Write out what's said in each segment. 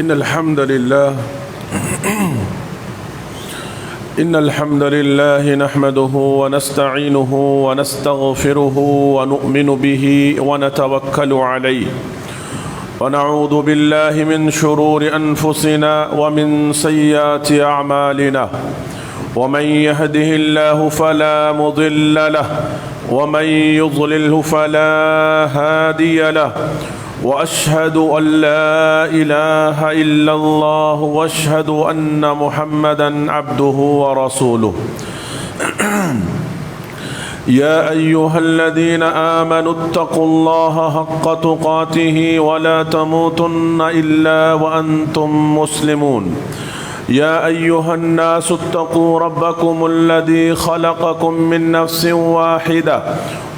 إن الحمد لله نحمده ونستعينه ونستغفره ونؤمن به ونتوكل عليه ونعوذ بالله من شرور أنفسنا ومن سيئات أعمالنا ومن يهده الله فلا مضل له ومن يضلله فلا هادي له وأشهد أن لا إله إلا الله وأشهد أن محمدا عبده ورسوله يا أيها الذين آمنوا اتقوا الله حق تقاته ولا تموتن إلا وأنتم مسلمون يا أيها الناس اتقوا ربكم الذي خلقكم من نفس واحدة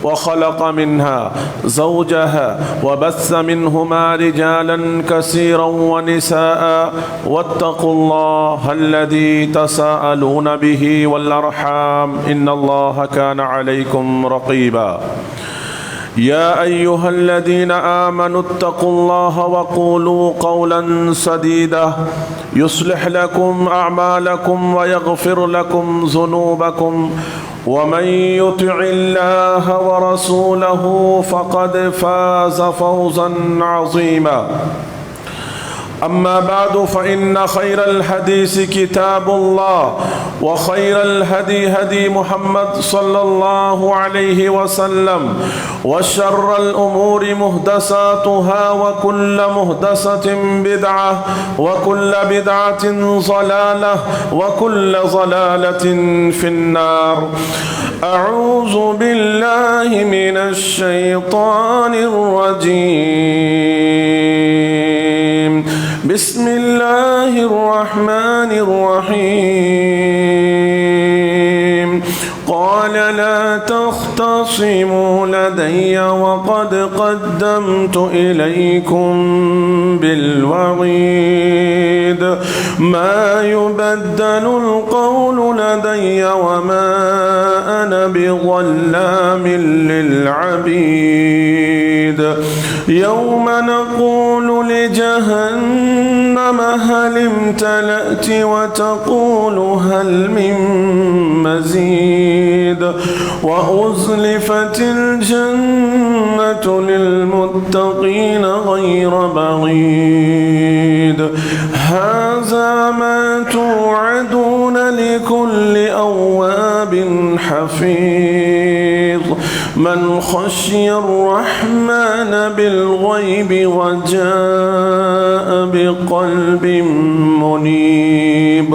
وخلق منها زوجها وبث منهما رجالا كثيرا ونساء واتقوا الله الذي تساءلون به والأرحام إن الله كان عليكم رقيبا يا أيها الذين آمنوا اتقوا الله وقولوا قولا سديدا يصلح لكم أعمالكم ويغفر لكم ذنوبكم ومن يطع الله ورسوله فقد فاز فوزا عظيما أما بعد فإن خير الحديث كتاب الله وخير الهدي هدي محمد صلى الله عليه وسلم وشر الأمور محدثاتها وكل محدثة بدعة وكل بدعة ضلالة وكل ضلالة في النار أعوذ بالله من الشيطان الرجيم بسم الله الرحمن الرحيم قال لا تختصموا لدي وقد قدمت إليكم بالوعيد ما يبدل القول لدي وما أنا بظلام للعبيد يوم نقول لجهنم هل امتلأت وتقول هل من مزيد وأزلفت الجنة للمتقين غير بعيد هذا ما توعدون لكل أواب حفيظ من خشي الرحمن بالغيب وجاء بقلب منيب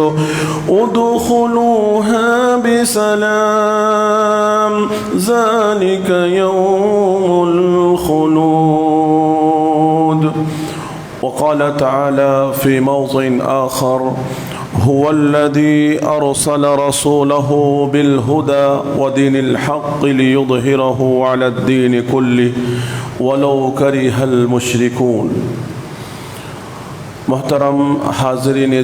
ادخلوها بسلام ذلك يوم الخلود وقال تعالى في موضع آخر هو الذي أرسل رسوله بالهدى ودين الحق ليظهره على الدين كله ولو كره المشركون محترم حاضرین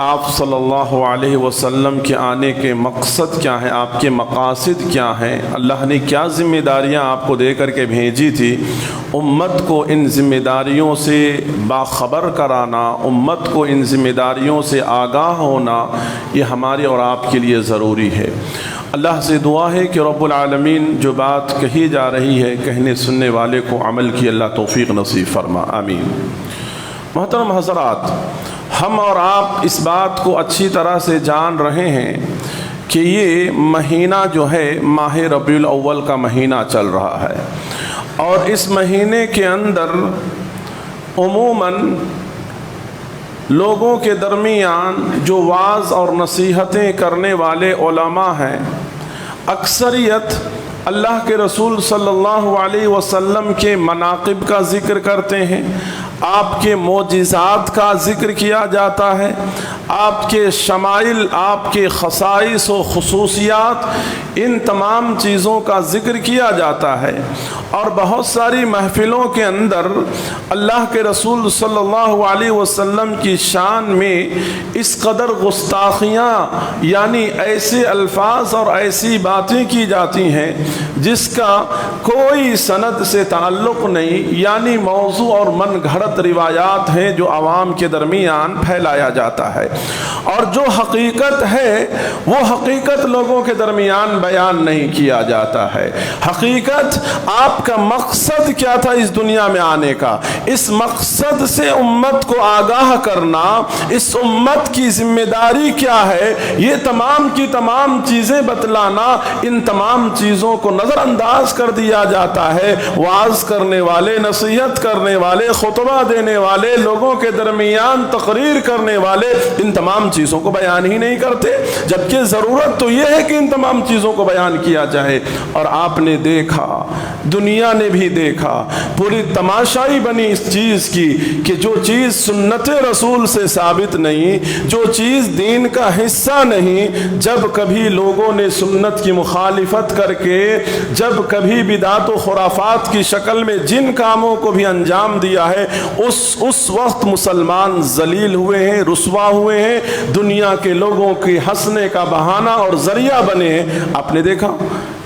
آپ صلی اللہ علیہ وسلم کے آنے کے مقصد کیا ہیں، آپ کے مقاصد کیا ہیں، اللہ نے کیا ذمہ داریاں آپ کو دے کر کے بھیجی تھی۔ امت کو ان ذمہ داریوں سے باخبر کرانا، امت کو ان ذمہ داریوں سے آگاہ ہونا، یہ ہمارے اور آپ کے لیے ضروری ہے۔ اللہ سے دعا ہے کہ رب العالمین جو بات کہی جا رہی ہے، کہنے سننے والے کو عمل کی اللہ توفیق نصیب فرما، آمین۔ محترم حضرات، ہم اور آپ اس بات کو اچھی طرح سے جان رہے ہیں کہ یہ مہینہ جو ہے ماہ ربیع الاول کا مہینہ چل رہا ہے، اور اس مہینے کے اندر عموماً لوگوں کے درمیان جو وعظ اور نصیحتیں کرنے والے علماء ہیں، اکثریت اللہ کے رسول صلی اللہ علیہ وسلم کے مناقب کا ذکر کرتے ہیں، آپ کے معجزات کا ذکر کیا جاتا ہے، آپ کے شمائل، آپ کے خصائص و خصوصیات، ان تمام چیزوں کا ذکر کیا جاتا ہے، اور بہت ساری محفلوں کے اندر اللہ کے رسول صلی اللہ علیہ وسلم کی شان میں اس قدر گستاخیاں، یعنی ایسے الفاظ اور ایسی باتیں کی جاتی ہیں جس کا کوئی سند سے تعلق نہیں، یعنی موضوع اور من گھڑت روایات ہیں جو عوام کے درمیان پھیلایا جاتا ہے، اور جو حقیقت ہے وہ حقیقت لوگوں کے درمیان بیان نہیں کیا جاتا ہے۔ حقیقت آپ کا مقصد کیا تھا اس دنیا میں آنے کا، اس مقصد سے امت کو آگاہ کرنا، اس امت کی ذمہ داری کیا ہے، یہ تمام کی تمام چیزیں بتلانا، ان تمام چیزوں کو نظر انداز کر دیا جاتا ہے۔ وعظ کرنے والے، نصیحت کرنے والے، خطبہ دینے والے، لوگوں کے درمیان تقریر کرنے والے ان تمام چیزوں کو بیان ہی نہیں کرتے، جبکہ ضرورت تو یہ ہے کہ ان تمام چیزوں کو بیان کیا جائے۔ اور آپ نے دیکھا، دنیا نے بھی دیکھا، پوری تماشائی بنی اس چیز کی کہ جو چیز سنت رسول سے ثابت نہیں، جو چیز دین کا حصہ نہیں، جب کبھی لوگوں نے سنت کی مخالفت کر کے، جب کبھی بدعت و خرافات کی شکل میں جن کاموں کو بھی انجام دیا ہے، اس وقت مسلمان ذلیل ہوئے ہیں، رسوا ہوئے ہیں، دنیا کے لوگوں کی ہنسنے کا بہانہ اور ذریعہ بنے ہیں۔ آپ نے دیکھا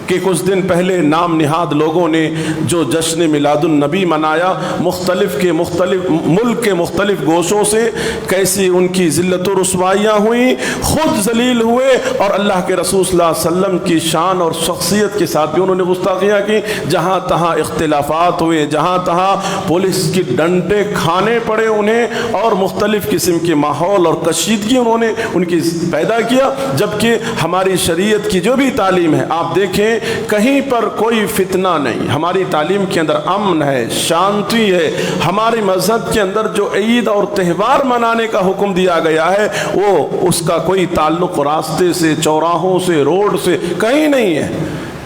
کہ کچھ دن پہلے نام نہاد لوگوں نے جو جشن میلاد النبی منایا، ملک کے مختلف گوشوں سے کیسی ان کی ذلت و رسوائیاں ہوئیں، خود ذلیل ہوئے، اور اللہ کے رسول صلی اللہ علیہ وسلم کی شان اور شخصیت کے ساتھ بھی انہوں نے گستاخیاں کی۔ جہاں تہاں اختلافات ہوئے، جہاں تہاں پولیس کی ڈنڈے کھانے پڑے انہیں، اور مختلف قسم کے ماحول اور کشیدگی انہوں نے ان کی پیدا کیا، جبکہ ہماری شریعت کی جو بھی تعلیم ہے، آپ دیکھیں کہیں پر کوئی فتنہ نہیں، ہماری تعلیم کے اندر امن ہے، شانتی ہے۔ ہمارے مذہب کے اندر جو عید اور تہوار منانے کا حکم دیا گیا ہے، وہ اس کا کوئی تعلق راستے سے، چوراہوں سے، روڈ سے کہیں نہیں ہے۔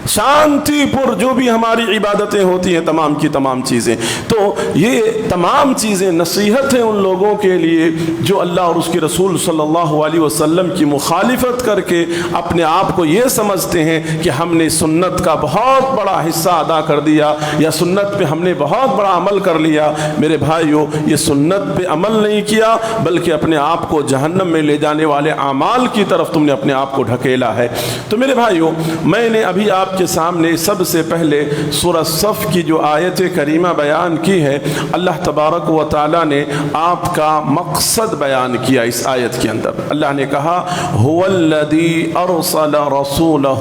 شانتی پر جو بھی ہماری عبادتیں ہوتی ہیں، تمام کی تمام چیزیں، تو یہ تمام چیزیں نصیحت ہیں ان لوگوں کے لیے جو اللہ اور اس کے رسول صلی اللہ علیہ وسلم کی مخالفت کر کے اپنے آپ کو یہ سمجھتے ہیں کہ ہم نے سنت کا بہت بڑا حصہ ادا کر دیا، یا سنت پہ ہم نے بہت بڑا عمل کر لیا۔ میرے بھائیو، یہ سنت پہ عمل نہیں کیا، بلکہ اپنے آپ کو جہنم میں لے جانے والے اعمال کی طرف تم نے اپنے آپ کو ڈھکیلا ہے۔ تو میرے بھائیو، میں نے ابھی آپ کے سامنے سب سے پہلے سورہ صف کی جو آیت کریمہ بیان کی ہے، اللہ تبارک و تعالی نے آپ کا مقصد بیان کیا اس آیت کے اندر۔ اللہ نے کہا هو الذی ارسل رسولہ،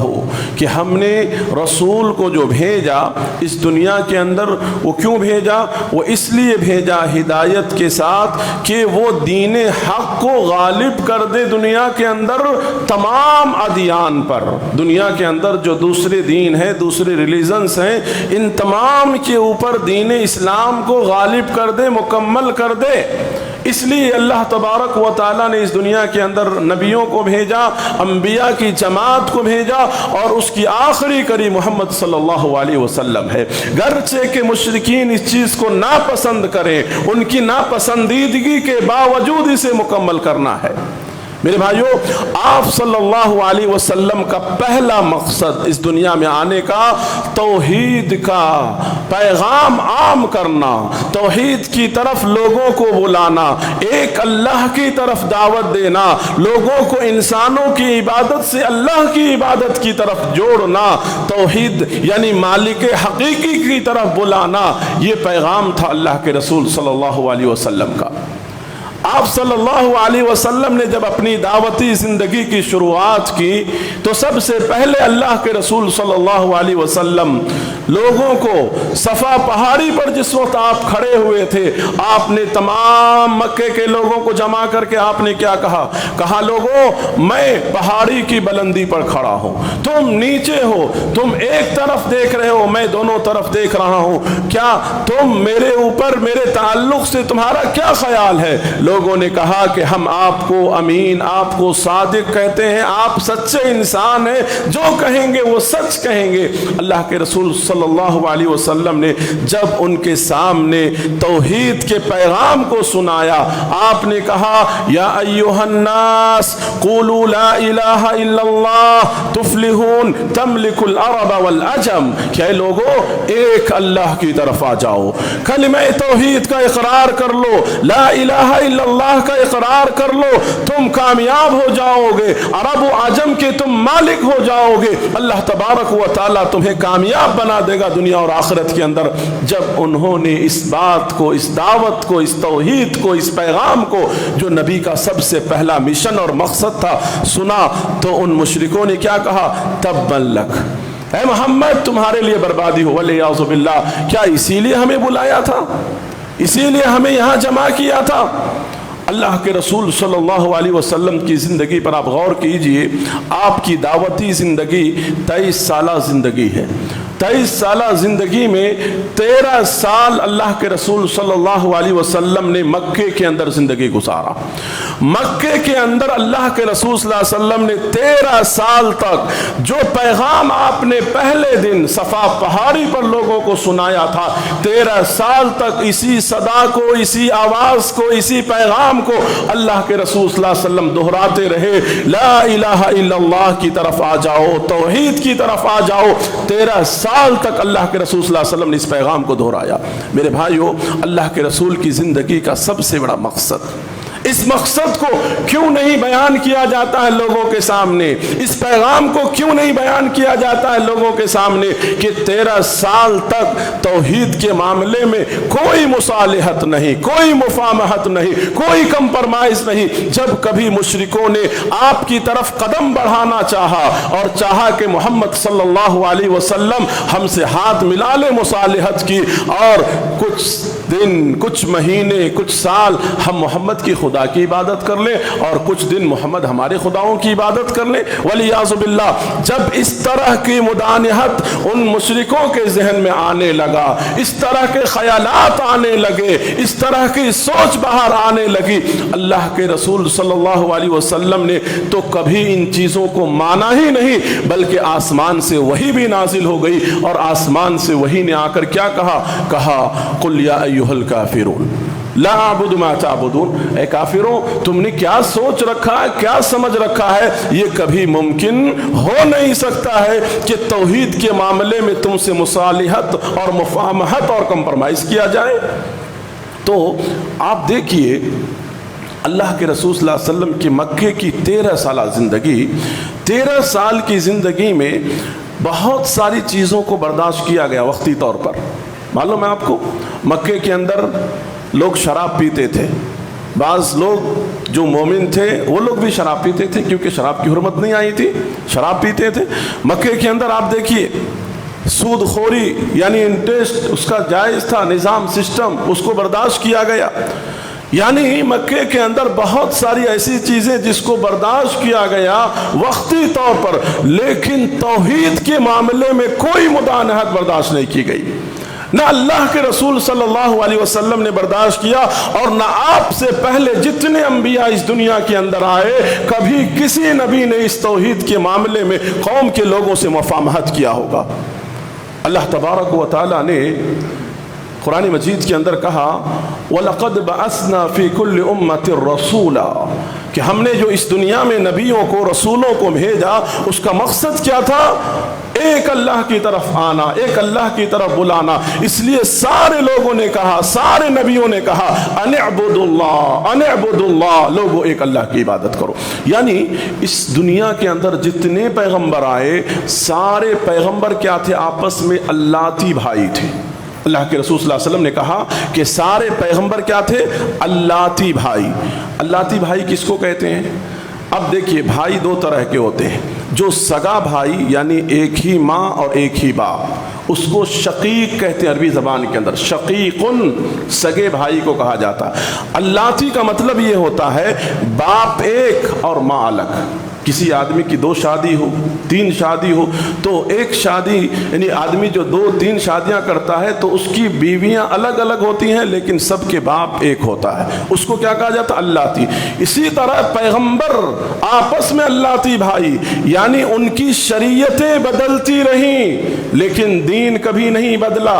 کہ ہم نے رسول کو جو بھیجا اس دنیا کے اندر، وہ کیوں بھیجا؟ وہ اس لیے بھیجا ہدایت کے ساتھ کہ وہ دین حق کو غالب کر دے دنیا کے اندر تمام ادیان پر۔ دنیا کے اندر جو دوسرے دین ہیں، دوسرے ریلیجنز ہیں، ان تمام کے اوپر دین اسلام کو غالب کر دے، مکمل کر دے۔ اس لیے اللہ تبارک و تعالیٰ نے اس دنیا کے اندر نبیوں کو بھیجا، انبیاء کی جماعت کو بھیجا، اور اس کی آخری کری محمد صلی اللہ علیہ وسلم ہے۔ گرچہ کہ مشرکین اس چیز کو ناپسند کریں، ان کی ناپسندیدگی کے باوجود اسے مکمل کرنا ہے۔ میرے بھائیوں، آپ صلی اللہ علیہ وسلم کا پہلا مقصد اس دنیا میں آنے کا توحید کا پیغام عام کرنا، توحید کی طرف لوگوں کو بلانا، ایک اللہ کی طرف دعوت دینا، لوگوں کو انسانوں کی عبادت سے اللہ کی عبادت کی طرف جوڑنا، توحید یعنی مالک حقیقی کی طرف بلانا، یہ پیغام تھا اللہ کے رسول صلی اللہ علیہ وسلم کا۔ آپ صلی اللہ علیہ وسلم نے جب اپنی دعوتی زندگی کی شروعات کی تو سب سے پہلے اللہ کے رسول صلی اللہ علیہ وسلم لوگوں کو صفا پہاڑی پر جس وقت آپ کھڑے ہوئے تھے، آپ نے تمام مکے کے لوگوں کو جمع کر کے آپ نے کیا کہا لوگوں، میں پہاڑی کی بلندی پر کھڑا ہوں، تم نیچے ہو، تم ایک طرف دیکھ رہے ہو، میں دونوں طرف دیکھ رہا ہوں، کیا تم میرے اوپر میرے تعلق سے تمہارا کیا خیال ہے؟ لوگوں نے کہا کہ ہم آپ کو امین، آپ کو صادق کہتے ہیں، آپ سچے انسان ہیں، جو کہیں گے وہ سچ کہیں گے۔ اللہ کے رسول صلی اللہ علیہ وسلم نے جب ان کے سامنے توحید کے پیغام کو سنایا، آپ نے کہا یا ایھا الناس قولوا لا الہ الا اللہ تفلحون تملک العرب والعجم، کہ اے لوگو ایک اللہ کی طرف آ جاؤ، کلمہ توحید کا اقرار کر لو، لا الہ الا اللہ کا اقرار کر لو، تم کامیاب ہو جاؤ گے، عرب و عجم کے تم مالک ہو جاؤ گے، اللہ تبارک و تعالیٰ تمہیں کامیاب بنا دے گا دنیا اور آخرت کے اندر۔ جب انہوں نے اس بات کو، اس دعوت کو، اس توحید کو، اس پیغام کو جو نبی کا سب سے پہلا مشن اور مقصد تھا سنا، تو ان مشرکوں نے کیا کہا؟ تبا لک، اے محمد تمہارے لیے بربادی ہو، والعیاذ باللہ۔ کیا اسی لیے ہمیں بلایا تھا؟ اسی لیے ہمیں یہاں جمع کیا تھا؟ اللہ کے رسول صلی اللہ علیہ وسلم کی زندگی پر آپ غور کیجئے، آپ کی دعوتی زندگی 23 سالہ زندگی ہے۔ 23 سالہ زندگی میں 13 سال اللہ کے رسول صلی اللہ علیہ وسلم نے مکے کے اندر زندگی گزارا۔ مکے کے اندر اللہ کے رسول صلی اللہ علیہ وسلم نے 13 سال تک جو پیغام آپ نے پہلے دن صفا پہاڑی پر لوگوں کو سنایا تھا، 13 سال تک اسی صدا کو، اسی آواز کو، اسی پیغام کو اللہ کے رسول صلی اللہ علیہ وسلم دہراتے رہے، لا الہ الا اللہ کی طرف آ جاؤ، توحید کی طرف آ جاؤ۔ 13 سال تک اللہ کے رسول صلی اللہ علیہ وسلم نے اس پیغام کو دہرایا۔ میرے بھائیو، اللہ کے رسول کی زندگی کا سب سے بڑا مقصد، اس مقصد کو کیوں نہیں بیان کیا جاتا ہے لوگوں کے سامنے؟ اس پیغام کو کیوں نہیں بیان کیا جاتا ہے لوگوں کے سامنے کہ 13 سال تک توحید کے معاملے میں کوئی مصالحت نہیں، کوئی مفاہمت نہیں، کوئی کمپرمائز نہیں۔ جب کبھی مشرکوں نے آپ کی طرف قدم بڑھانا چاہا اور چاہا کہ محمد صلی اللہ علیہ وسلم ہم سے ہاتھ ملا لے مصالحت کی، اور کچھ دن، کچھ مہینے، کچھ سال ہم محمد کی خدا کی عبادت کر لیں اور کچھ دن محمد ہمارے خداؤں کی عبادت کر لیں، والعیاذ باللہ، جب اس طرح کی مدانحت ان مشرکوں کے ذہن میں آنے لگا، اس طرح کے خیالات آنے لگے، اس طرح کی سوچ باہر آنے لگی، اللہ کے رسول صلی اللہ علیہ وسلم نے تو کبھی ان چیزوں کو مانا ہی نہیں، بلکہ آسمان سے وحی بھی نازل ہو گئی، اور آسمان سے وحی نے آ کر کیا کہا قل یا ایھا الکافرون لا اعبد ما تعبدون، اے کافروں تم نے کیا سوچ رکھا ہے، کیا سمجھ رکھا ہے، یہ کبھی ممکن ہو نہیں سکتا ہے کہ توحید کے معاملے میں تم سے مصالحت اور مفاہمت اور کمپرمائز کیا جائے۔ تو آپ دیکھیے اللہ کے رسول صلی اللہ علیہ وسلم کی مکے کی 13 سالہ زندگی، 13 سال کی زندگی میں بہت ساری چیزوں کو برداشت کیا گیا وقتی طور پر۔ معلوم ہے آپ کو، مکے کے اندر لوگ شراب پیتے تھے، بعض لوگ جو مومن تھے وہ لوگ بھی شراب پیتے تھے، کیونکہ شراب کی حرمت نہیں آئی تھی، شراب پیتے تھے۔ مکے کے اندر آپ دیکھیے سود خوری یعنی انٹرسٹ اس کا جائز تھا، نظام سسٹم اس کو برداشت کیا گیا۔ یعنی مکے کے اندر بہت ساری ایسی چیزیں جس کو برداشت کیا گیا وقتی طور پر، لیکن توحید کے معاملے میں کوئی مدانحت برداشت نہیں کی گئی۔ نہ اللہ کے رسول صلی اللہ علیہ وسلم نے برداشت کیا، اور نہ آپ سے پہلے جتنے انبیاء اس دنیا کے اندر آئے کبھی کسی نبی نے اس توحید کے معاملے میں قوم کے لوگوں سے مفاہمت کیا ہوگا۔ اللہ تبارک و تعالیٰ نے قرآن مجید کے اندر کہا وَلَقَدْ بَعَثْنَا فِي كُلِّ أُمَّةٍ رَسُولًا کہ ہم نے جو اس دنیا میں نبیوں کو رسولوں کو بھیجا اس کا مقصد کیا تھا؟ ایک اللہ کی طرف آنا، ایک اللہ کی طرف بلانا۔ اس لیے سارے لوگوں نے کہا، سارے نبیوں نے کہا ان اعبدوا اللہ، ان اعبدوا اللہ، لوگوں ایک اللہ کی عبادت کرو۔ یعنی اس دنیا کے اندر جتنے پیغمبر آئے سارے پیغمبر کیا تھے؟ آپس میں اللہتی بھائی تھے۔ اللہ کے رسول صلی اللہ علیہ وسلم نے کہا کہ سارے پیغمبر کیا تھے؟ اللہتی بھائی۔ اللہتی بھائی کس کو کہتے ہیں؟ اب دیکھیے بھائی دو طرح کے ہوتے ہیں، جو سگا بھائی یعنی ایک ہی ماں اور ایک ہی باپ، اس کو شقیق کہتے ہیں عربی زبان کے اندر، شقیقن سگے بھائی کو کہا جاتا۔ اللہتی کا مطلب یہ ہوتا ہے باپ ایک اور ماں الگ۔ کسی آدمی کی 2 شادی ہو، 3 شادی ہو، تو ایک شادی یعنی آدمی جو 2-3 شادیاں کرتا ہے تو اس کی بیویاں الگ الگ ہوتی ہیں لیکن سب کے باپ ایک ہوتا ہے، اس کو کیا کہا جاتا؟ اللہتی۔ اسی طرح پیغمبر آپس میں اللہتی بھائی، یعنی ان کی شریعتیں بدلتی رہیں لیکن دین کبھی نہیں بدلا،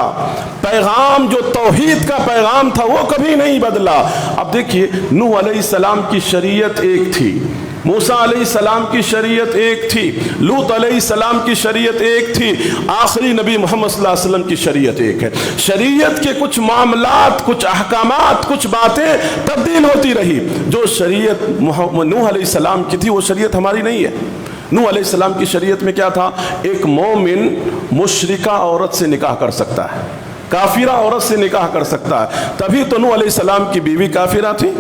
پیغام جو توحید کا پیغام تھا وہ کبھی نہیں بدلا۔ اب دیکھیے نوح علیہ السلام کی شریعت ایک تھی، موسیٰ علیہ السلام کی شریعت ایک تھی، لوط علیہ السلام کی شریعت ایک تھی، آخری نبی محمد صلی اللہ علیہ وسلم کی شریعت ایک ہے۔ شریعت کے کچھ معاملات، کچھ احکامات، کچھ باتیں تبدیل ہوتی رہی۔ جو شریعت نوح علیہ السلام کی تھی وہ شریعت ہماری نہیں ہے۔ نوح علیہ السلام کی شریعت میں کیا تھا؟ ایک مومن مشرکہ عورت سے نکاح کر سکتا ہے، کافرہ عورت سے نکاح کر سکتا ہے، تبھی تو نوح علیہ السلام کی بیوی کافرہ تھی۔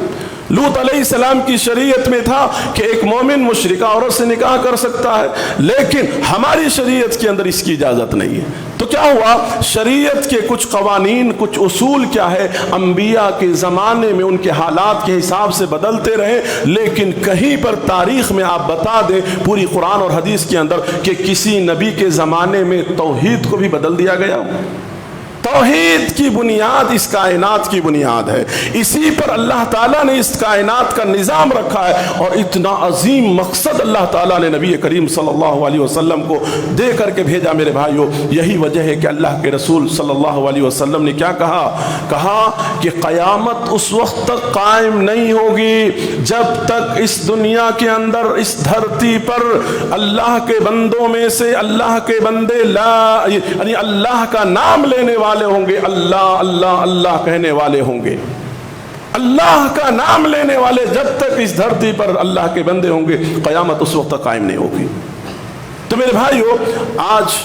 لوط علیہ السلام کی شریعت میں تھا کہ ایک مومن مشرکہ عورت سے نکاح کر سکتا ہے، لیکن ہماری شریعت کے اندر اس کی اجازت نہیں ہے۔ تو کیا ہوا؟ شریعت کے کچھ قوانین، کچھ اصول کیا ہے، انبیاء کے زمانے میں ان کے حالات کے حساب سے بدلتے رہے، لیکن کہیں پر تاریخ میں آپ بتا دیں پوری قرآن اور حدیث کے اندر کہ کسی نبی کے زمانے میں توحید کو بھی بدل دیا گیا۔ توحید کی بنیاد اس کائنات کی بنیاد ہے، اسی پر اللہ تعالیٰ نے اس کائنات کا نظام رکھا ہے، اور اتنا عظیم مقصد اللہ تعالیٰ نے نبی کریم صلی اللہ علیہ وسلم کو دے کر کے بھیجا۔ میرے بھائیو، یہی وجہ ہے کہ اللہ کے رسول صلی اللہ علیہ وسلم نے کیا کہا کہ قیامت اس وقت تک قائم نہیں ہوگی جب تک اس دنیا کے اندر، اس دھرتی پر اللہ کے بندوں میں سے اللہ کے بندے یعنی اللہ کا نام لینے والے ہوں گے، اللہ اللہ اللہ کہنے والے ہوں گے، اللہ کا نام لینے والے جب تک اس دھرتی پر اللہ کے بندے ہوں گے، قیامت اس وقت تک قائم نہیں ہوگی۔ تو میرے بھائیو، آج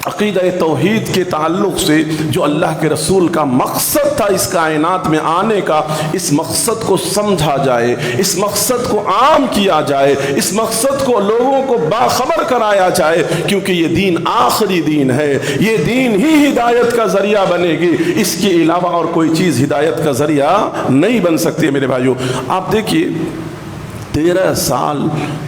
عقیدہ توحید کے تعلق سے جو اللہ کے رسول کا مقصد تھا اس کائنات میں آنے کا، اس مقصد کو سمجھا جائے، اس مقصد کو عام کیا جائے، اس مقصد کو لوگوں کو باخبر کرایا جائے، کیونکہ یہ دین آخری دین ہے، یہ دین ہی ہدایت کا ذریعہ بنے گی، اس کے علاوہ اور کوئی چیز ہدایت کا ذریعہ نہیں بن سکتی ہے۔ میرے بھائیو، آپ دیکھیے 13 سال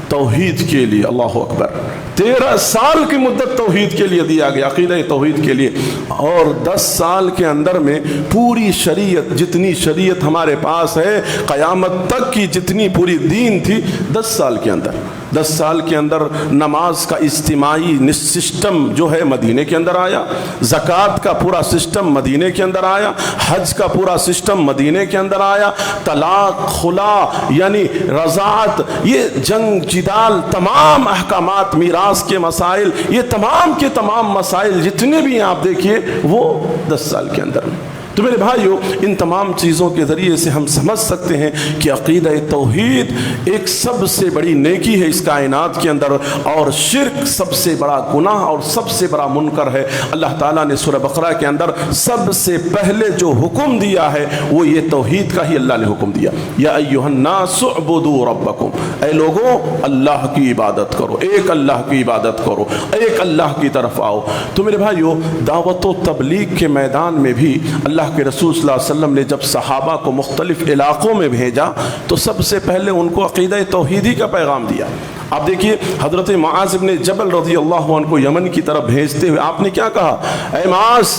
توحید کے لیے، اللہ اکبر، 13 سال کی مدت توحید کے لیے دیا گیا، عقیدہ توحید کے لیے، اور 10 سال کے اندر میں پوری شریعت، جتنی شریعت ہمارے پاس ہے قیامت تک کی، جتنی پوری دین تھی، 10 سال کے اندر نماز کا اجتماعی سسٹم جو ہے مدینے کے اندر آیا، زکوٰۃ کا پورا سسٹم مدینے کے اندر آیا، حج کا پورا سسٹم مدینے کے اندر آیا، طلاق، خلا یعنی رضاعت، یہ جنگ جدال، تمام احکامات، میراث کے مسائل، یہ تمام کے تمام مسائل جتنے بھی ہیں آپ دیکھیے وہ 10 سال کے اندر میں۔ تو میرے بھائیو، ان تمام چیزوں کے ذریعے سے ہم سمجھ سکتے ہیں کہ عقیدہ توحید ایک سب سے بڑی نیکی ہے اس کائنات کے اندر، اور شرک سب سے بڑا گناہ اور سب سے بڑا منکر ہے۔ اللہ تعالیٰ نے سورہ بقرہ کے اندر سب سے پہلے جو حکم دیا ہے وہ یہ توحید کا ہی اللہ نے حکم دیا، یا ایھا الناس اعبدوا ربکم، اے لوگوں اللہ کی عبادت کرو، ایک اللہ کی عبادت کرو، ایک اللہ کی طرف آؤ۔ تو میرے بھائیو، دعوت و تبلیغ کے میدان میں بھی اللہ کے رسول صلی اللہ علیہ وسلم نے جب صحابہ کو مختلف علاقوں میں بھیجا تو سب سے پہلے ان کو عقیدہ توحیدی کا پیغام دیا۔ آپ دیکھیے حضرت معاذ بن جبل رضی اللہ عنہ کو یمن کی طرف بھیجتے ہوئے آپ نے کیا کہا؟ اے معاذ،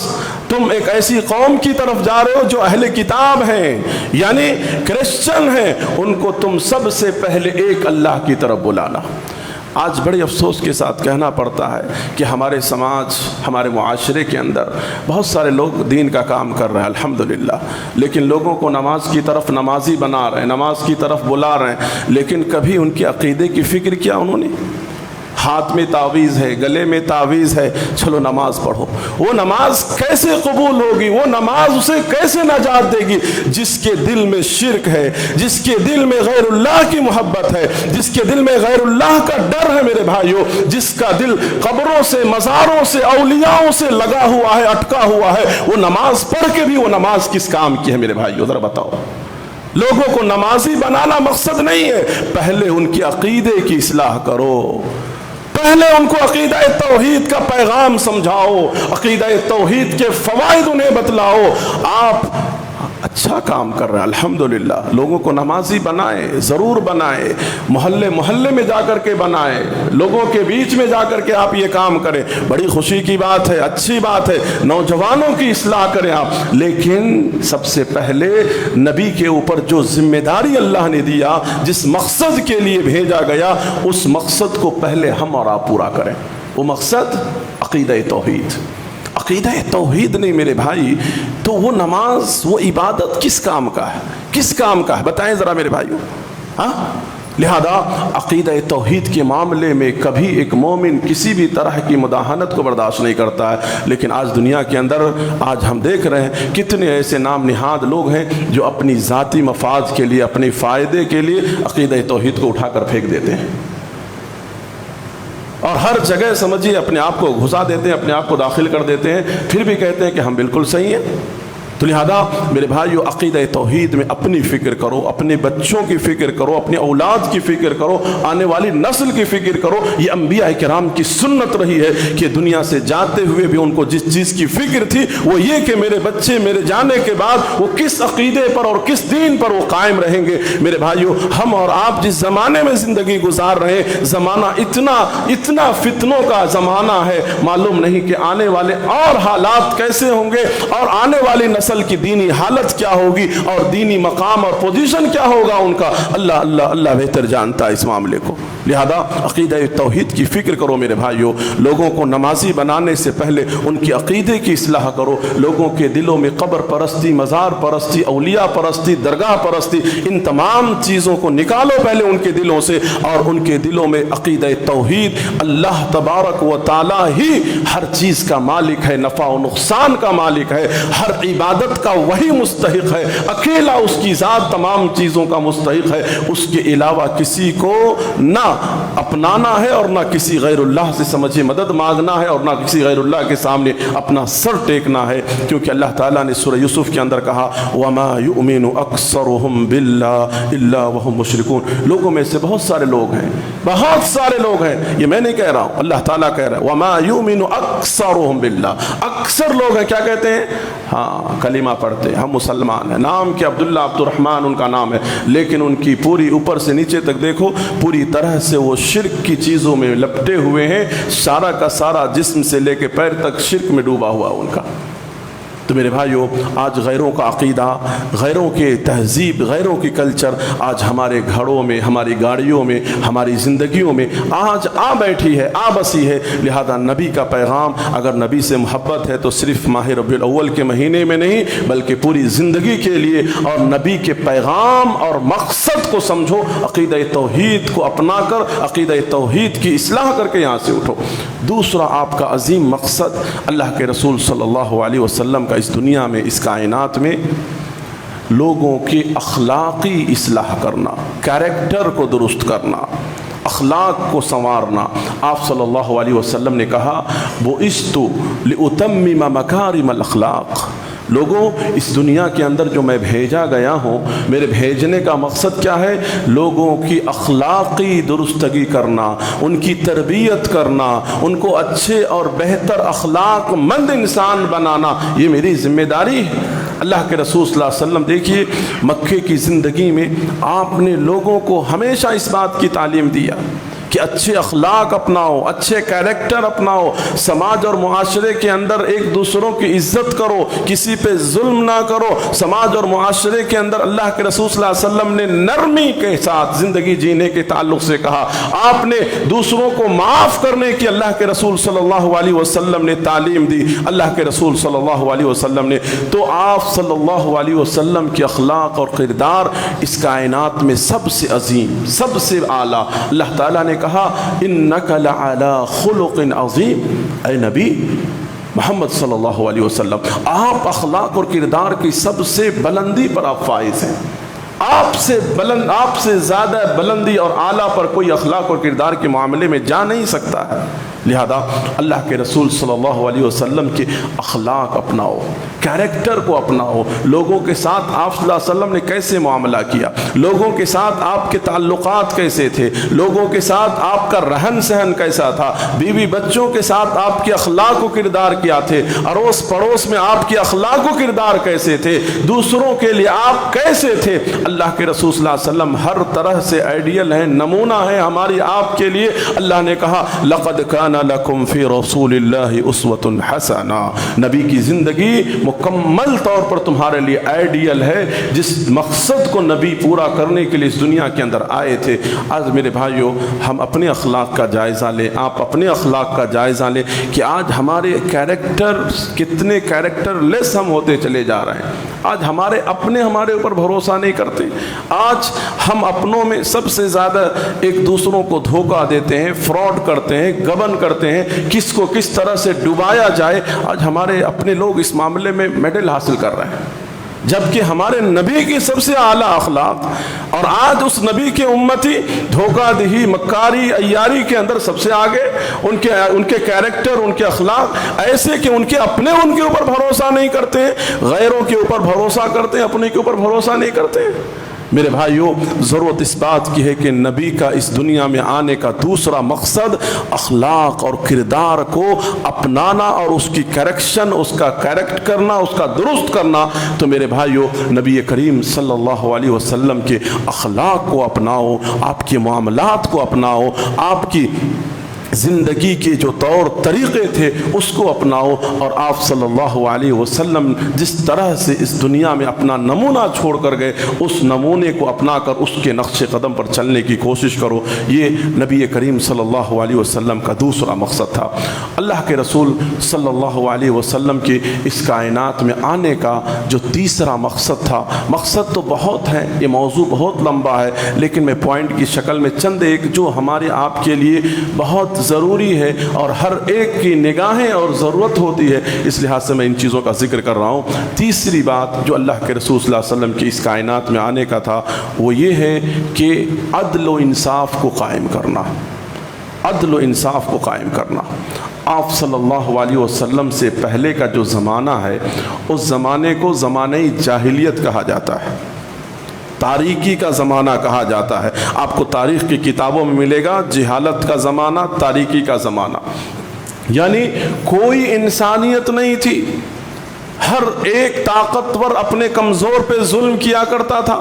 تم ایک ایسی قوم کی طرف جا رہے ہو جو اہل کتاب ہیں، یعنی کرسچن ہیں، ان کو تم سب سے پہلے ایک اللہ کی طرف بلانا۔ آج بڑے افسوس کے ساتھ کہنا پڑتا ہے کہ ہمارے سماج، ہمارے معاشرے کے اندر بہت سارے لوگ دین کا کام کر رہے ہیں الحمدللہ، لیکن لوگوں کو نماز کی طرف نمازی بنا رہے ہیں، نماز کی طرف بلا رہے ہیں، لیکن کبھی ان کے عقیدے کی فکر کیا انہوں نے؟ ہاتھ میں تعویذ ہے، گلے میں تعویذ ہے، چلو نماز پڑھو۔ وہ نماز کیسے قبول ہوگی؟ وہ نماز اسے کیسے نجات دے گی جس کے دل میں شرک ہے، جس کے دل میں غیر اللہ کی محبت ہے، جس کے دل میں غیر اللہ کا ڈر ہے میرے بھائیوں، جس کا دل قبروں سے، مزاروں سے، اولیاءوں سے لگا ہوا ہے، اٹکا ہوا ہے، وہ نماز پڑھ کے بھی وہ نماز کس کام کی ہے میرے بھائیوں؟ ذرا بتاؤ۔ لوگوں کو نمازی بنانا مقصد نہیں ہے، پہلے ان کے عقیدے کی اصلاح کرو، پہلے ان کو عقیدہ توحید کا پیغام سمجھاؤ، عقیدہ توحید کے فوائد انہیں بتلاؤ۔ آپ اچھا کام کر رہے ہیں الحمدللہ، لوگوں کو نمازی بنائیں، ضرور بنائیں، محلے محلے میں جا کر کے بنائیں، لوگوں کے بیچ میں جا کر کے آپ یہ کام کریں، بڑی خوشی کی بات ہے، اچھی بات ہے، نوجوانوں کی اصلاح کریں آپ، لیکن سب سے پہلے نبی کے اوپر جو ذمہ داری اللہ نے دیا، جس مقصد کے لیے بھیجا گیا، اس مقصد کو پہلے ہم اور آپ پورا کریں۔ وہ مقصد عقیدہ توحید، عقیدہ توحید نہیں میرے بھائی تو وہ نماز، وہ عبادت کس کام کا ہے؟ کس کام کا ہے بتائیں ذرا میرے بھائیوں؟ ہاں، لہذا عقیدہ توحید کے معاملے میں کبھی ایک مومن کسی بھی طرح کی مداہنت کو برداشت نہیں کرتا ہے، لیکن آج دنیا کے اندر آج ہم دیکھ رہے ہیں کتنے ایسے نام نہاد لوگ ہیں جو اپنی ذاتی مفاد کے لیے، اپنے فائدے کے لیے عقیدہ توحید کو اٹھا کر پھینک دیتے ہیں، اور ہر جگہ سمجھیے اپنے آپ کو گھسا دیتے ہیں، اپنے آپ کو داخل کر دیتے ہیں، پھر بھی کہتے ہیں کہ ہم بالکل صحیح ہیں۔ تو لہذا میرے بھائیو عقیدہ توحید میں اپنی فکر کرو، اپنے بچوں کی فکر کرو، اپنے اولاد کی فکر کرو، آنے والی نسل کی فکر کرو۔ یہ انبیاء کرام کی سنت رہی ہے کہ دنیا سے جاتے ہوئے بھی ان کو جس چیز کی فکر تھی وہ یہ کہ میرے بچے میرے جانے کے بعد وہ کس عقیدے پر اور کس دین پر وہ قائم رہیں گے۔ میرے بھائیو ہم اور آپ جس زمانے میں زندگی گزار رہے ہیں، زمانہ اتنا فتنوں کا زمانہ ہے، معلوم نہیں کہ آنے والے اور حالات کیسے ہوں گے، اور آنے والی نسل کی دینی حالت کیا ہوگی، اور دینی مقام اور پوزیشن کیا ہوگا ان کا، اللہ بہتر جانتا ہے اس معاملے کو۔ لہذا عقیدہ توحید کی فکر کرو میرے بھائیو، لوگوں کو نمازی بنانے سے پہلے ان کی عقیدے کی اصلاح کرو، لوگوں کے دلوں میں قبر پرستی، مزار پرستی، اولیاء پرستی، درگاہ پرستی، ان تمام چیزوں کو نکالو پہلے ان کے دلوں سے، اور ان کے دلوں میں عقیدہ توحید، اللہ تبارک و تعالی ہی ہر چیز کا مالک ہے، نفع و نقصان کا مالک ہے، ہر عبادت کا وہی مستحق ہے، اکیلا اس کی ذات تمام چیزوں کا مستحق ہے، اس کے علاوہ کسی کو نہ اپنانا ہے اور نہ کسی غیر اللہ سے سمجھے مدد مانگنا ہے، اور نہ کسی غیر اللہ کے سامنے اپنا سر ٹیکنا ہے، کیونکہ اللہ تعالیٰ نے سورہ یوسف کے اندر کہا وَمَا يُؤْمِنُ أَكْثَرُهُمْ بِاللَّهِ إِلَّا وَهُمْ مُشْرِكُونَ۔ لوگوں میں سے بہت سارے لوگ ہیں، بہت سارے لوگ ہیں، یہ میں نہیں کہہ رہا ہوں، اللہ تعالیٰ کہہ رہا ہے وَمَا يُؤْمِنُ أَكْثَرُهُمْ بِاللَّهِ، اکثر لوگ ہیں کیا کہتے ہیں؟ ہاں کلمہ پڑھتے ہم مسلمان ہیں، نام کہ عبداللہ عبد الرحمن ان کا نام ہے، لیکن ان کی پوری اوپر سے نیچے تک دیکھو پوری طرح سے وہ شرک کی چیزوں میں لپٹے ہوئے ہیں، سارا کا سارا جسم سے لے کے پیر تک شرک میں ڈوبا ہوا ان کا۔ تو میرے بھائیو آج غیروں کا عقیدہ، غیروں کے تہذیب، غیروں کی کلچر آج ہمارے گھروں میں، ہماری گاڑیوں میں، ہماری زندگیوں میں آج آ بیٹھی ہے، آ بسی ہے۔ لہذا نبی کا پیغام، اگر نبی سے محبت ہے تو صرف ماہ ربیع الاول کے مہینے میں نہیں بلکہ پوری زندگی کے لیے، اور نبی کے پیغام اور مقصد کو سمجھو، عقیدہ توحید کو اپنا کر عقیدہ توحید کی اصلاح کر کے یہاں سے اٹھو۔ دوسرا آپ کا عظیم مقصد اللہ کے رسول صلی اللہ علیہ وسلم کا اس دنیا میں، اس کائنات میں لوگوں کی اخلاقی اصلاح کرنا، کیریکٹر کو درست کرنا، اخلاق کو سنوارنا۔ آپ صلی اللہ علیہ وسلم نے کہا بُعِثْتُ لِأُتَمِّمَ مَكَارِمَ الْأَخْلَاقِ، لوگوں اس دنیا کے اندر جو میں بھیجا گیا ہوں، میرے بھیجنے کا مقصد کیا ہے؟ لوگوں کی اخلاقی درستگی کرنا، ان کی تربیت کرنا، ان کو اچھے اور بہتر اخلاق مند انسان بنانا، یہ میری ذمہ داری ہے۔ اللہ کے رسول صلی اللہ علیہ وسلم دیکھیے مکے کی زندگی میں آپ نے لوگوں کو ہمیشہ اس بات کی تعلیم دیا کہ اچھے اخلاق اپناؤ، اچھے کیریکٹر اپناؤ، سماج اور معاشرے کے اندر ایک دوسروں کی عزت کرو، کسی پہ ظلم نہ کرو۔ سماج اور معاشرے کے اندر اللہ کے رسول صلی اللہ علیہ وسلم نے نرمی کے ساتھ زندگی جینے کے تعلق سے کہا۔ آپ نے دوسروں کو معاف کرنے کی اللہ کے رسول صلی اللہ علیہ وسلم نے تعلیم دی، اللہ کے رسول صلی اللہ علیہ وسلم نے۔ تو آپ صلی اللہ علیہ وسلم کے اخلاق اور کردار اس کائنات میں سب سے عظیم، سب سے اعلیٰ۔ اللہ تعالیٰ نے کہا انک لعلی خلق عظیم، اے نبی محمد صلی اللہ علیہ وسلم آپ اخلاق اور کردار کی سب سے بلندی پر آپ فائز ہیں۔ آپ سے زیادہ بلندی اور اعلیٰ پر کوئی اخلاق اور کردار کے معاملے میں جا نہیں سکتا ہے۔ لہذا اللہ کے رسول صلی اللہ علیہ وسلم کے اخلاق اپناؤ، کیریکٹر کو اپناؤ۔ لوگوں کے ساتھ آپ صلی اللہ علیہ وسلم نے کیسے معاملہ کیا، لوگوں کے ساتھ آپ کے تعلقات کیسے تھے، لوگوں کے ساتھ آپ کا رہن سہن کیسا تھا، بیوی بچوں کے ساتھ آپ کے اخلاق و کردار کیا تھے، اڑوس پڑوس میں آپ کے اخلاق و کردار کیسے تھے، دوسروں کے لیے آپ کیسے تھے۔ اللہ کے رسول صلی اللہ علیہ وسلم ہر طرح سے آئیڈیل ہیں، نمونہ ہیں ہماری آپ کے لیے۔ اللہ نے کہا لقد کان لکم فی رسول اللہ اسوۃ حسنہ، نبی کی زندگی مکمل طور پر تمہارے لیے آئیڈیل ہے، جس مقصد کو نبی پورا کرنے کے لیے اس دنیا کے اندر آئے تھے۔ آج میرے بھائیوں ہم اپنے اخلاق کا جائزہ لیں، آپ اپنے اخلاق کا جائزہ لیں کہ آج ہمارے کیریکٹر کتنے کیریکٹر لیس ہم ہوتے چلے جا رہے ہیں۔ آج ہمارے اوپر بھروسہ نہیں کرتے، آج ہم اپنوں میں سب سے زیادہ ایک دوسروں کو دھوکہ دیتے ہیں، فراڈ کرتے ہیں، گبن کرتے ہیں، کس کو کس طرح سے ڈبایا جائے۔ آج ہمارے اپنے لوگ اس معاملے میں میڈل حاصل کر رہے ہیں، جبکہ ہمارے نبی کی سب سے اعلیٰ اخلاق، اور آج اس نبی کے امتی دھوکہ دہی، مکاری، عیاری کے اندر سب سے آگے۔ ان کے کیریکٹر، ان کے اخلاق ایسے کہ ان کے اوپر بھروسہ نہیں کرتے ہیں، غیروں کے اوپر بھروسہ کرتے ہیں، اپنے کے اوپر بھروسہ نہیں کرتے ہیں۔ میرے بھائیوں ضرورت اس بات کی ہے کہ نبی کا اس دنیا میں آنے کا دوسرا مقصد اخلاق اور کردار کو اپنانا اور اس کی کریکشن، اس کا کریکٹ کرنا، اس کا درست کرنا۔ تو میرے بھائیوں نبی کریم صلی اللہ علیہ وسلم کے اخلاق کو اپناؤ، آپ کے معاملات کو اپناؤ، آپ کی زندگی کے جو طور طریقے تھے اس کو اپناؤ، اور آپ صلی اللہ علیہ وسلم جس طرح سے اس دنیا میں اپنا نمونہ چھوڑ کر گئے اس نمونے کو اپنا کر اس کے نقش قدم پر چلنے کی کوشش کرو۔ یہ نبی کریم صلی اللہ علیہ وسلم کا دوسرا مقصد تھا۔ اللہ کے رسول صلی اللہ علیہ وسلم کے اس کائنات میں آنے کا جو تیسرا مقصد تھا، مقصد تو بہت ہے، یہ موضوع بہت لمبا ہے، لیکن میں پوائنٹ کی شکل میں چند ایک جو ہمارے آپ کے لیے بہت ضروری ہے اور ہر ایک کی نگاہیں اور ضرورت ہوتی ہے، اس لحاظ سے میں ان چیزوں کا ذکر کر رہا ہوں۔ تیسری بات جو اللہ کے رسول صلی اللہ علیہ وسلم کی اس کائنات میں آنے کا تھا وہ یہ ہے کہ عدل و انصاف کو قائم کرنا، عدل و انصاف کو قائم کرنا۔ آپ صلی اللہ علیہ وسلم سے پہلے کا جو زمانہ ہے اس زمانے کو زمانہ جاہلیت کہا جاتا ہے، تاریکی کا زمانہ کہا جاتا ہے۔ آپ کو تاریخ کی کتابوں میں ملے گا جہالت کا زمانہ، تاریکی کا زمانہ، یعنی کوئی انسانیت نہیں تھی، ہر ایک طاقتور اپنے کمزور پہ ظلم کیا کرتا تھا،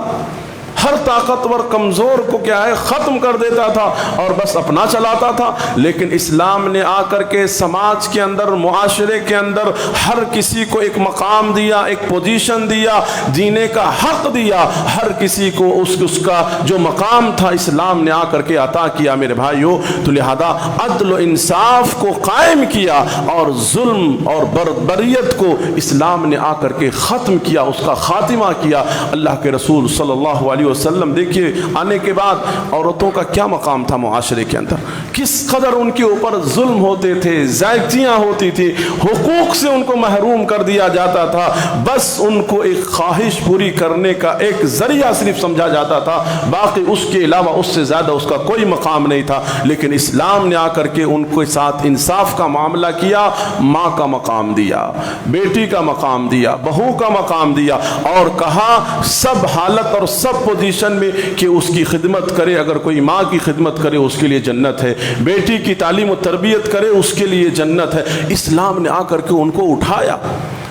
ہر طاقتور کمزور کو کیا ہے ختم کر دیتا تھا اور بس اپنا چلاتا تھا۔ لیکن اسلام نے آ کر کے سماج کے اندر، معاشرے کے اندر ہر کسی کو ایک مقام دیا، ایک پوزیشن دیا، جینے کا حق دیا، ہر کسی کو اس کا جو مقام تھا اسلام نے آ کر کے عطا کیا میرے بھائیوں۔ تو لہذا عدل و انصاف کو قائم کیا اور ظلم اور بربریت کو اسلام نے آ کر کے ختم کیا، اس کا خاتمہ کیا۔ اللہ کے رسول صلی اللہ علیہ وسلم دیکھیے آنے کے بعد عورتوں کا کیا مقام تھا معاشرے کے اندر، کس قدر ان کے اوپر ظلم ہوتے تھے، زیادتیاں ہوتی تھی، حقوق سے ان کو محروم کر دیا جاتا تھا، بس ان کو ایک خواہش پوری کرنے کا ایک ذریعہ صرف سمجھا جاتا تھا، باقی اس کے علاوہ اس سے زیادہ اس کا کوئی مقام نہیں تھا۔ لیکن اسلام نے آ کر کے ان کے ساتھ انصاف کا معاملہ کیا، ماں کا مقام دیا، بیٹی کا مقام دیا، بہو کا مقام دیا، اور کہا سب حالت اور سب پوزیشن میں کہ اس کی خدمت کرے، اگر کوئی ماں کی خدمت کرے اس کے لیے جنت ہے، بیٹی کی تعلیم و تربیت کرے اس کے لیے جنت ہے۔ اسلام نے آ کر کے ان کو اٹھایا،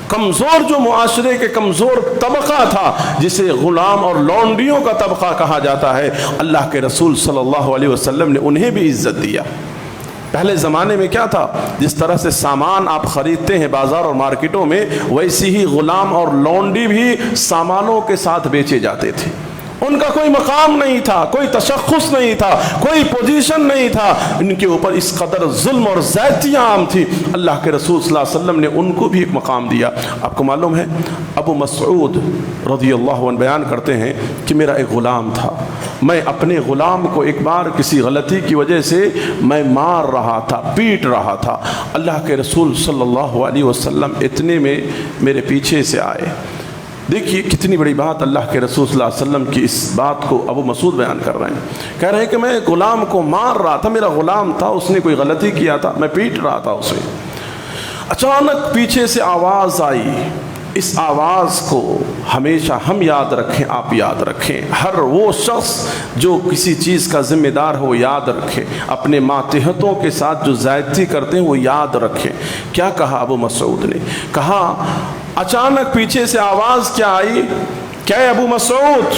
کمزور جو معاشرے کے کمزور طبقہ تھا جسے غلام اور لونڈیوں کا طبقہ کہا جاتا ہے، اللہ کے رسول صلی اللہ علیہ وسلم نے انہیں بھی عزت دیا۔ پہلے زمانے میں کیا تھا، جس طرح سے سامان آپ خریدتے ہیں بازار اور مارکیٹوں میں، ویسی ہی غلام اور لونڈی بھی سامانوں کے ساتھ بیچے جاتے تھے۔ ان کا کوئی مقام نہیں تھا، کوئی تشخص نہیں تھا، کوئی پوزیشن نہیں تھا، ان کے اوپر اس قدر ظلم اور زیادتیاں عام تھی۔ اللہ کے رسول صلی اللہ علیہ وسلم نے ان کو بھی ایک مقام دیا۔ آپ کو معلوم ہے ابو مسعود رضی اللہ عنہ بیان کرتے ہیں کہ میرا ایک غلام تھا، میں اپنے غلام کو ایک بار کسی غلطی کی وجہ سے میں مار رہا تھا، پیٹ رہا تھا۔ اللہ کے رسول صلی اللہ علیہ وسلم اتنے میں میرے پیچھے سے آئے۔ دیکھیے کتنی بڑی بات، اللہ کے رسول صلی اللہ علیہ وسلم کی اس بات کو ابو مسعود بیان کر رہے ہیں، کہہ رہے ہیں کہ میں غلام کو مار رہا تھا، میرا غلام تھا، اس نے کوئی غلطی کیا تھا، میں پیٹ رہا تھا اسے۔ اچانک پیچھے سے آواز آئی، اس آواز کو ہمیشہ ہم یاد رکھیں، آپ یاد رکھیں، ہر وہ شخص جو کسی چیز کا ذمہ دار ہو یاد رکھے، اپنے ماتحتوں کے ساتھ جو زیادتی کرتے ہیں وہ یاد رکھیں۔ کیا کہا ابو مسعود نے؟ کہا اچانک پیچھے سے آواز کیا آئی کہ اے ابو مسعود،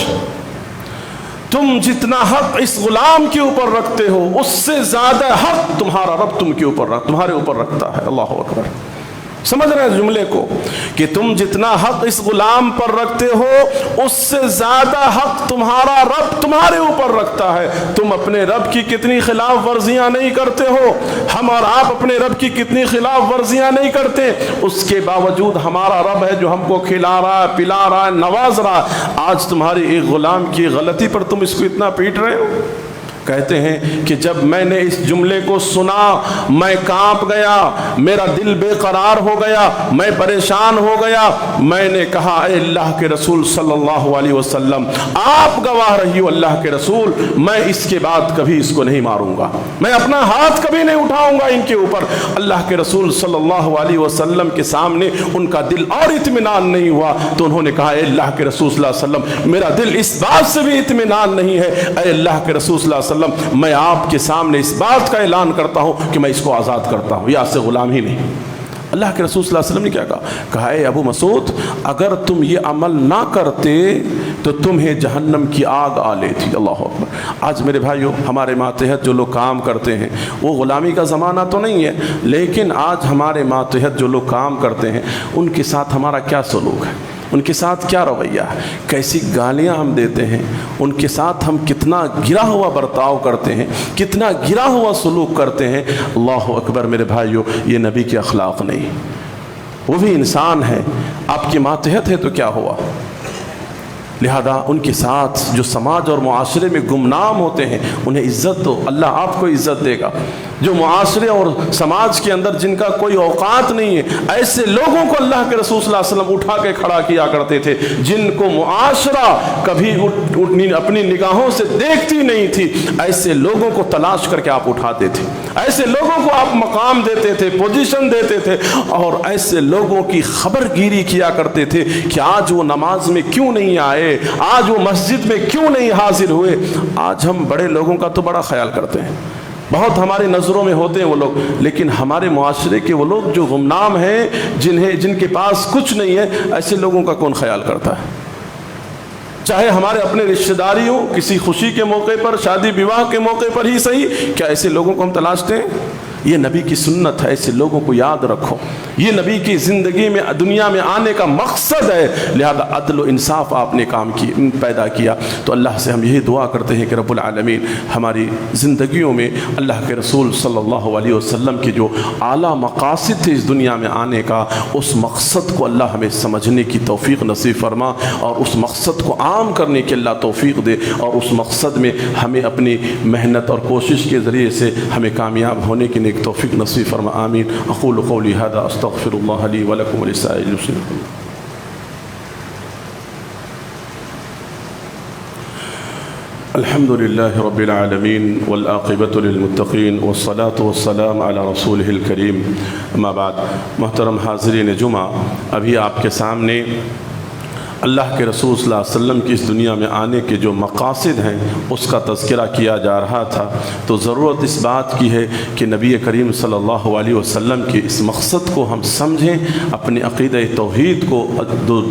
تم جتنا حق اس غلام کے اوپر رکھتے ہو اس سے زیادہ حق تمہارا رب تمہارے اوپر رکھتا ہے۔ اللہ اکبر، سمجھ رہے ہیں جملے کو کہ تم جتنا حق اس غلام پر رکھتے ہو اس سے زیادہ حق تمہارا رب تمہارے اوپر رکھتا ہے۔ تم اپنے رب کی کتنی خلاف ورزیاں نہیں کرتے ہو، ہم اور آپ اپنے رب کی کتنی خلاف ورزیاں نہیں کرتے، اس کے باوجود ہمارا رب ہے جو ہم کو کھلا رہا ہے، پلا رہا ہے، نواز رہا ہے۔ آج تمہاری ایک غلام کی غلطی پر تم اس کو اتنا پیٹ رہے ہو۔ کہتے ہیں کہ جب میں نے اس جملے کو سنا میں کانپ گیا، میرا دل بے قرار ہو گیا، میں پریشان ہو گیا۔ میں نے کہا اے اللہ کے رسول صلی اللہ علیہ وسلم، آپ گواہ رہی ہو اللہ کے رسول، میں اس کے بعد کبھی اس کو نہیں ماروں گا، میں اپنا ہاتھ کبھی نہیں اٹھاؤں گا ان کے اوپر۔ اللہ کے رسول صلی اللہ علیہ وسلم کے سامنے ان کا دل اور اطمینان نہیں ہوا تو انہوں نے کہا اے اللہ کے رسول صلی اللہ علیہ وسلم، میرا دل اس بات سے بھی اطمینان نہیں ہے، اے اللہ کے رسول صلی اللہ علیہ وسلم میں آپ کے سامنے اس بات کا اعلان کرتا ہوں کہ میں اس کو آزاد کرتا ہوں، یہ آج سے غلام ہی نہیں۔ اللہ کے رسول صلی اللہ علیہ وسلم نے کیا کہا؟ کہا اے ابو مسعود، اگر تم یہ عمل نہ کرتے تو تمہیں جہنم کی آگ آ لیتی۔ اللہ اکبر۔ آج میرے بھائیوں، ہمارے ماتحت جو لوگ کام کرتے ہیں، وہ غلامی کا زمانہ تو نہیں ہے، لیکن آج ہمارے ماتحت جو لوگ کام کرتے ہیں ان کے ساتھ ہمارا کیا سلوک ہے، ان کے ساتھ کیا رویہ ہے، کیسی گالیاں ہم دیتے ہیں، ان کے ساتھ ہم کتنا گرا ہوا برتاؤ کرتے ہیں، کتنا گرا ہوا سلوک کرتے ہیں۔ اللہ اکبر میرے بھائیوں، یہ نبی کے اخلاق نہیں۔ وہ بھی انسان ہے، آپ کے ماتحت ہے تو کیا ہوا، لہذا ان کے ساتھ جو سماج اور معاشرے میں گمنام ہوتے ہیں انہیں عزت دو، اللہ آپ کو عزت دے گا۔ جو معاشرے اور سماج کے اندر جن کا کوئی اوقات نہیں ہے، ایسے لوگوں کو اللہ کے رسول صلی اللہ علیہ وسلم اٹھا کے کھڑا کیا کرتے تھے، جن کو معاشرہ کبھی اپنی نگاہوں سے دیکھتی نہیں تھی، ایسے لوگوں کو تلاش کر کے آپ اٹھاتے تھے، ایسے لوگوں کو آپ مقام دیتے تھے، پوزیشن دیتے تھے، اور ایسے لوگوں کی خبر گیری کیا کرتے تھے کہ آج وہ نماز میں کیوں نہیں آئے، آج وہ مسجد میں کیوں نہیں حاضر ہوئے۔ آج ہم بڑے لوگوں کا تو بڑا خیال کرتے ہیں، بہت ہماری نظروں میں ہوتے ہیں وہ لوگ، لیکن ہمارے معاشرے کے وہ لوگ جو گمنام ہیں، جن کے پاس کچھ نہیں ہے، ایسے لوگوں کا کون خیال کرتا ہے؟ چاہے ہمارے اپنے رشتہ داری ہوں، کسی خوشی کے موقع پر، شادی بیواہ کے موقع پر ہی صحیح، کیا ایسے لوگوں کو ہم تلاشتے ہیں؟ یہ نبی کی سنت ہے، ایسے لوگوں کو یاد رکھو، یہ نبی کی زندگی میں دنیا میں آنے کا مقصد ہے، لہذا عدل و انصاف آپ نے کام پیدا کیا۔ تو اللہ سے ہم یہی دعا کرتے ہیں کہ رب العالمین ہماری زندگیوں میں اللہ کے رسول صلی اللہ علیہ وسلم کی جو اعلیٰ مقاصد تھے اس دنیا میں آنے کا، اس مقصد کو اللہ ہمیں سمجھنے کی توفیق نصیب فرما، اور اس مقصد کو عام کرنے کی اللہ توفیق دے، اور اس مقصد میں ہمیں اپنی محنت اور کوشش کے ذریعے سے ہمیں کامیاب ہونے کی ایک توفیق نصیب فرما، آمین۔ اقول قولی هذا استغفر اللہ لی ولکم ولسائر المسلمین۔ الحمد لله رب العالمين والعاقبة للمتقين والصلاة والسلام على رسوله الكريم، اما بعد۔ محترم حاضرین جمعہ، ابھی آپ کے سامنے اللہ کے رسول صلی اللہ علیہ وسلم کی اس دنیا میں آنے کے جو مقاصد ہیں اس کا تذکرہ کیا جا رہا تھا، تو ضرورت اس بات کی ہے کہ نبی کریم صلی اللہ علیہ وسلم کے اس مقصد کو ہم سمجھیں، اپنے عقیدہ توحید کو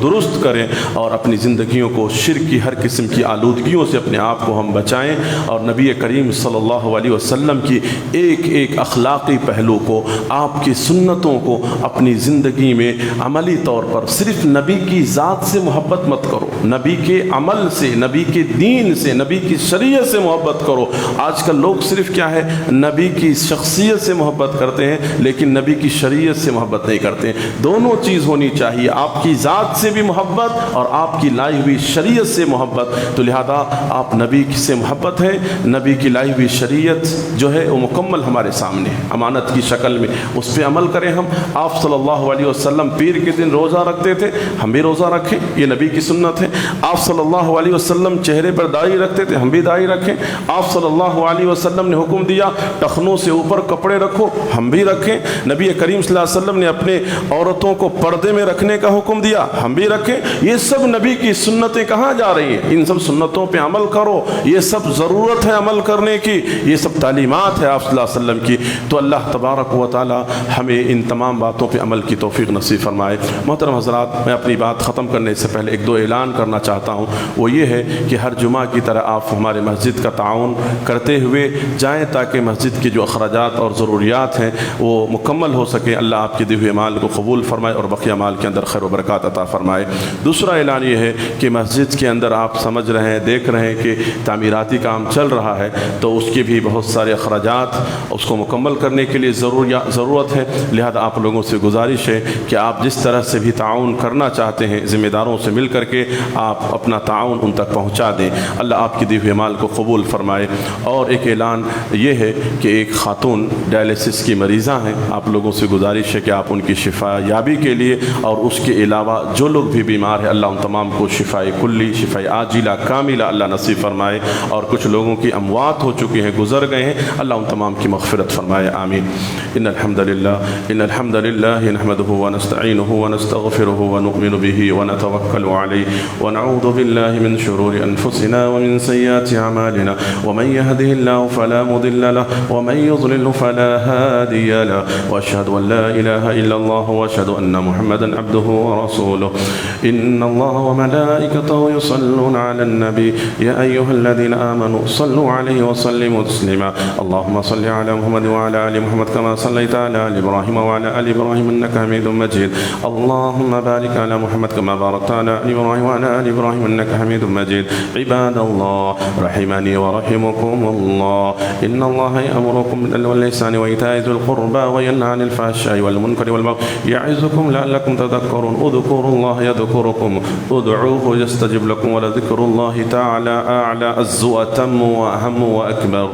درست کریں اور اپنی زندگیوں کو شرک کی ہر قسم کی آلودگیوں سے اپنے آپ کو ہم بچائیں، اور نبی کریم صلی اللہ علیہ وسلم کی ایک ایک اخلاقی پہلو کو، آپ کی سنتوں کو اپنی زندگی میں عملی طور پر، صرف نبی کی ذات سے محبت مت کرو، نبی کے عمل سے، نبی کے دین سے، نبی کی شریعت سے محبت کرو۔ آج کل لوگ صرف کیا ہے، نبی کی شخصیت سے محبت کرتے ہیں لیکن نبی کی شریعت سے محبت نہیں کرتے ہیں۔ دونوں چیز ہونی چاہیے، آپ کی ذات سے بھی محبت اور آپ کی لائی ہوئی شریعت سے محبت۔ تو لہذا آپ نبی سے محبت ہے، نبی کی لائی ہوئی شریعت جو ہے وہ مکمل ہمارے سامنے ہے امانت کی شکل میں، اس پہ عمل کریں ہم۔ آپ صلی اللہ علیہ وسلم پیر کے دن روزہ رکھتے تھے، ہم بھی روزہ رکھیں، یہ نبی کی سنت ہے۔ آپ صلی اللہ علیہ وسلم چہرے پر داڑھی رکھتے تھے، ہم بھی داڑھی رکھیں۔ آپ صلی اللہ علیہ وسلم نے حکم دیا ٹخنوں سے اوپر کپڑے رکھو، ہم بھی رکھیں۔ نبی کریم صلی اللہ علیہ وسلم نے اپنے عورتوں کو پردے میں رکھنے کا حکم دیا، ہم بھی رکھیں۔ یہ سب نبی کی سنتیں کہاں جا رہی ہیں؟ ان سب سنتوں پہ عمل کرو، یہ سب ضرورت ہے عمل کرنے کی، یہ سب تعلیمات ہے آپ صلی اللہ علیہ وسلم کی۔ تو اللہ تبارک و تعالی ہمیں ان تمام باتوں پہ عمل کی توفیق نصیب فرمائے۔ محترم حضرات، میں اپنی بات ختم کرنے سے پہلے ایک دو اعلان کرنا چاہتا ہوں، وہ یہ ہے کہ ہر جمعہ کی طرح آپ ہمارے مسجد کا تعاون کرتے ہوئے جائیں تاکہ مسجد کے جو اخراجات اور ضروریات ہیں وہ مکمل ہو سکیں۔ اللہ آپ کے دیے ہوئے مال کو قبول فرمائے اور بقیہ مال کے اندر خیر و برکات عطا فرمائے۔ دوسرا اعلان یہ ہے کہ مسجد کے اندر آپ سمجھ رہے ہیں، دیکھ رہے ہیں کہ تعمیراتی کام چل رہا ہے، تو اس کے بھی بہت سارے اخراجات اس کو مکمل کرنے کے لیے ضرورت ہے۔ لہذا آپ لوگوں سے گزارش ہے کہ آپ جس طرح سے بھی تعاون کرنا چاہتے ہیں، ذمہ داروں سے مل کر کے آپ اپنا تعاون ان تک پہنچا دیں۔ اللہ آپ کے دیے ہوئے مال کو قبول فرمائے۔ اور ایک اعلان یہ ہے کہ ایک خاتون ڈائلیسس کی مریضہ ہیں، آپ لوگوں سے گزارش ہے کہ آپ ان کی شفا یابی کے لیے اور اس کے علاوہ جو لوگ بھی بیمار ہیں، اللہ ان تمام کو شفاء کلی، شفاء عاجلہ کاملہ اللہ نصیب فرمائے، اور کچھ لوگوں کی اموات ہو چکی ہیں، گزر گئے ہیں، اللہ ان تمام کی مغفرت فرمائے، آمین۔ ان الحمد للہ نحمده ونستعینه ونستغفره ونؤمن به ونتوکل علیہ ونعوذ باللہ من شرور انفسنا ومن سیئات اعمالنا ومن يهده الله فلا مضل له ومن يضلل فلا هادي له واشهد ان لا اله الا الله واشهد ان محمدا عبده ورسوله ان الله وملائكته يصلون على النبي يا ايها الذين امنوا صلوا عليه وسلموا تسليما اللهم صل على محمد وعلى ال محمد كما صليت على ال ابراهيم وعلى ال ابراهيم انك حميد مجيد اللهم بارك على محمد كما باركت على ال ابراهيم وعلى ال ابراهيم انك حميد مجيد عباد الله رحمني ورحمكم الله ان الله يأمركم بالعدل والإحسان وإيتاء ذي القربى وينهى عن الفحشاء والمنكر والبغي يعظكم لعلكم تذكرون اذكروا الله يذكركم ادعوه يستجب لكم ولذكر الله تعالى أعلى أعز وأتم وأهم وأكبر